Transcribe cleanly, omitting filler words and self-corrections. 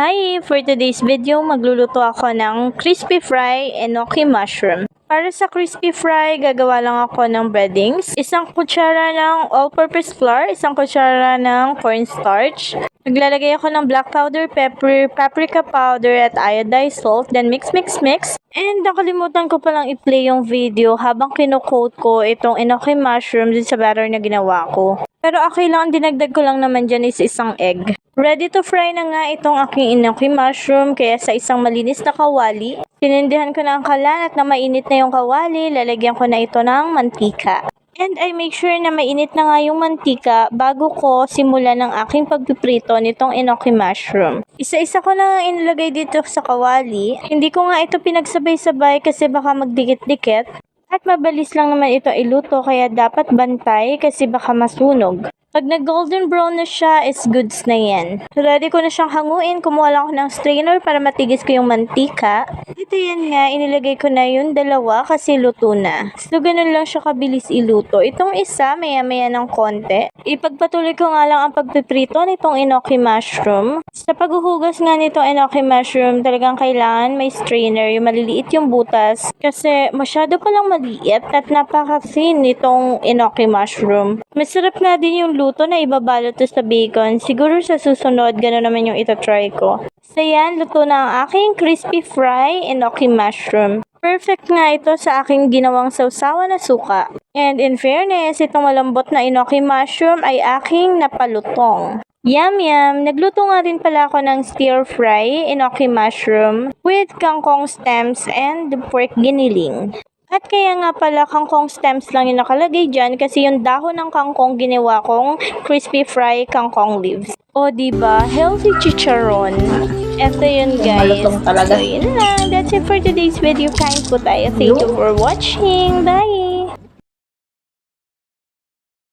Hi! For today's video, magluluto ako ng crispy fry enoki mushroom. Para sa crispy fry, gagawa lang ako ng breadings. Isang kutsara ng all-purpose flour, isang kutsara ng cornstarch. Naglalagay ako ng black powder, pepper, paprika powder, at iodized salt. Then mix. And nakalimutan ko palang i-play yung video habang kino-coat ko itong enoki mushroom din sa batter na ginawa ko. Pero okay lang, dinagdag ko lang naman dyan is isang egg. Ready to fry na nga itong aking enoki mushroom, kaya sa isang malinis na kawali, sinindihan ko na ang kalan at na mainit na yung kawali, lalagyan ko na ito ng mantika. And I make sure na mainit na nga yung mantika bago ko simulan ng aking pagpiprito nitong enoki mushroom. Isa-isa ko na nga inilagay dito sa kawali. Hindi ko nga ito pinagsabay-sabay kasi baka magdikit-dikit. At mabilis lang naman ito iluto kaya dapat bantay kasi baka masunog. Pag nag-golden brown na siya, is goods na yan. Ready ko na siyang hanguin. Kumuha lang ako ng strainer para matigis ko yung mantika. Ito yan nga, inilagay ko na yung dalawa kasi luto na. So, ganun lang siya kabilis iluto. Itong isa, maya-maya ng konti. Ipagpatuloy ko nga lang ang pagpiprito nitong enoki mushroom. Sa paghuhugas nga nitong enoki mushroom, talagang kailangan may strainer, yung maliliit yung butas. Kasi masyado palang maliit at napaka-thin nitong enoki mushroom. Masarap nga din yung luto na ibabalot to sa bacon. Siguro sa susunod, gano'n naman yung ito-try ko. So yan, luto na ang aking crispy fry enoki mushroom. Perfect nga ito sa aking ginawang sausawan na suka. And in fairness, itong malambot na enoki mushroom ay aking napalutong. Yum! Nagluto nga din pala ako ng stir fry enoki mushroom with kangkong stems and pork giniling. At kaya nga pala kangkong stems lang yung nakalagay dyan kasi yung dahon ng kangkong ginawa kong crispy fry kangkong leaves. O diba, healthy chicharon. Eto yun guys. Malutong talaga. So yun lang. That's it for today's video. Kain po tayo. Thank you for watching. Bye!